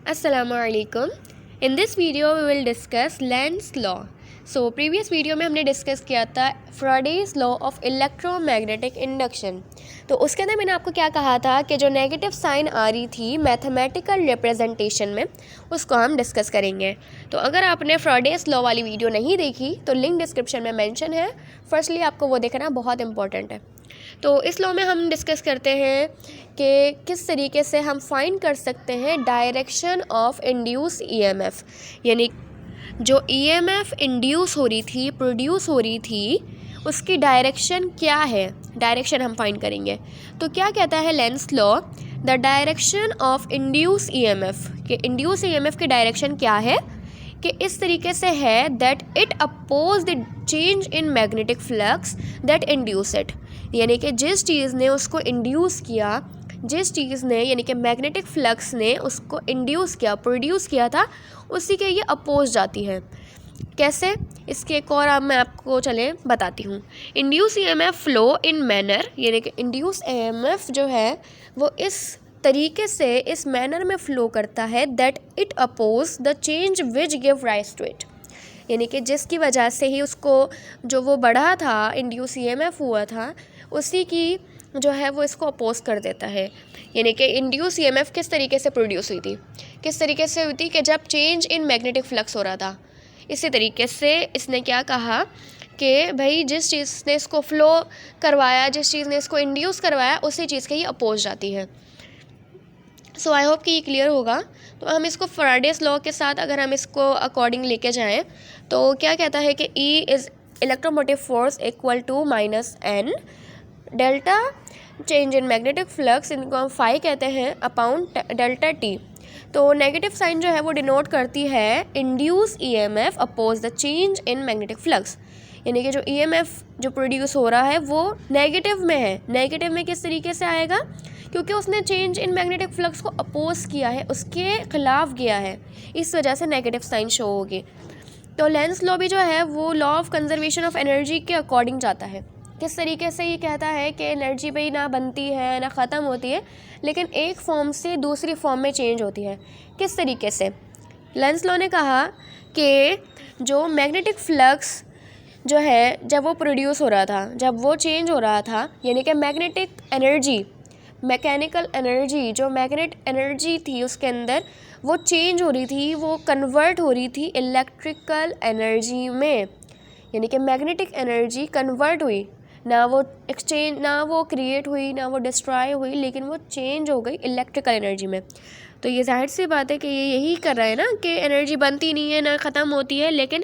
अस्सलामुअलैकुम। In this video we will discuss Lenz law. So previous video में हमने discuss किया था Faraday's law of electromagnetic induction. तो उसके अंदर मैंने आपको क्या कहा था कि जो नेगेटिव साइन आ रही थी मैथमेटिकल रिप्रेजेंटेशन में, उसको हम डिस्कस करेंगे। तो अगर आपने फ्राडेज लॉ वाली वीडियो नहीं देखी तो लिंक डिस्क्रिप्शन में मेंशन है। फर्स्टली आपको वो देखना बहुत इंपॉर्टेंट है। तो इस लॉ में हम डिस्कस करते हैं कि किस तरीके से हम फाइंड कर सकते हैं डायरेक्शन ऑफ इंड्यूस ईएमएफ, यानी जो ईएमएफ इंड्यूस हो रही थी, प्रोड्यूस हो रही थी, उसकी डायरेक्शन क्या है, डायरेक्शन हम फाइंड करेंगे। तो क्या कहता है Lenz law, the direction of induce EMF, कि इंड्यूस ईएमएफ की डायरेक्शन क्या है, कि इस तरीके से है that it oppose the change in magnetic flux that induce it, यानी कि जिस चीज़ ने उसको इंड्यूस किया, जिस चीज़ ने यानी कि मैग्नेटिक फ्लक्स ने उसको इंड्यूस किया, प्रोड्यूस किया था, उसी के ये अपोज जाती है। कैसे, इसके एक और अब मैं आपको चले बताती हूँ। Induce EMF flow in manner, यानी कि इंड्यूस ईएमएफ जो है वो इस तरीके से, इस मैनर में फ़्लो करता है that it oppose the change which give rise to it, यानी कि जिसकी वजह से ही उसको जो वो बढ़ा था, इंड्यूस ईएमएफ हुआ था, उसी की जो है वो इसको अपोज कर देता है। यानी कि इंड्यूस ईएमएफ किस तरीके से प्रोड्यूस हुई थी, किस तरीके से हुई थी, कि जब चेंज इन मैग्नेटिक फ्लक्स हो रहा था। इसी तरीके से इसने क्या कहा कि भाई जिस चीज़ ने इसको फ़्लो करवाया, जिस चीज़ ने इसको इंड्यूस करवाया, उसी चीज़ के ही अपोज जाती है। सो आई होप कि ये क्लियर होगा। तो हम इसको फैराडेस लॉ के साथ अगर हम इसको अकॉर्डिंग लेके जाएं तो क्या कहता है कि E is electromotive force equal to minus n delta change in magnetic flux, इनको हम फाई कहते हैं, अपॉन डेल्टा टी। तो नेगेटिव साइन जो है वो डिनोट करती है induce EMF oppose the change in magnetic flux, यानी कि जो ईएमएफ जो प्रोड्यूस हो रहा है वो नेगेटिव में है। नेगेटिव में किस तरीके से आएगा, क्योंकि उसने चेंज इन मैग्नेटिक फ्लक्स को अपोज किया है, उसके खिलाफ गया है, इस वजह से नेगेटिव साइन शो होगी। तो लेंस लॉ भी जो है वो law of conservation of energy के अकॉर्डिंग जाता है। किस तरीके से ये कहता है कि एनर्जी भी ना बनती है ना ख़त्म होती है, लेकिन एक फॉर्म से दूसरी फॉर्म में चेंज होती है। किस तरीके से, लेंस लॉ ने कहा कि जो मैग्नेटिक फ्लक्स जो है जब वो प्रोड्यूस हो रहा था, जब वो चेंज हो रहा था, यानी कि मैग्नेटिक एनर्जी, मैकेनिकल एनर्जी, जो मैग्नेट एनर्जी थी उसके अंदर वो चेंज हो रही थी, वो कन्वर्ट हो रही थी इलेक्ट्रिकल एनर्जी में, यानी कि मैग्नेटिक एनर्जी कन्वर्ट हुई, ना वो एक्सचेंज, ना वो क्रिएट हुई, ना वो डिस्ट्रॉय हुई, लेकिन वो चेंज हो गई इलेक्ट्रिकल एनर्जी में। तो ये जाहिर सी बात है कि ये यही कर रहा है ना कि एनर्जी बनती नहीं है ना ख़त्म होती है, लेकिन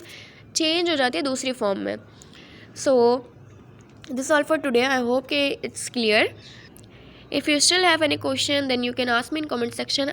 चेंज हो जाती है दूसरी फॉर्म में। So this all for today. I hope कि it's clear. If you still have any question, then you can ask me in comment section.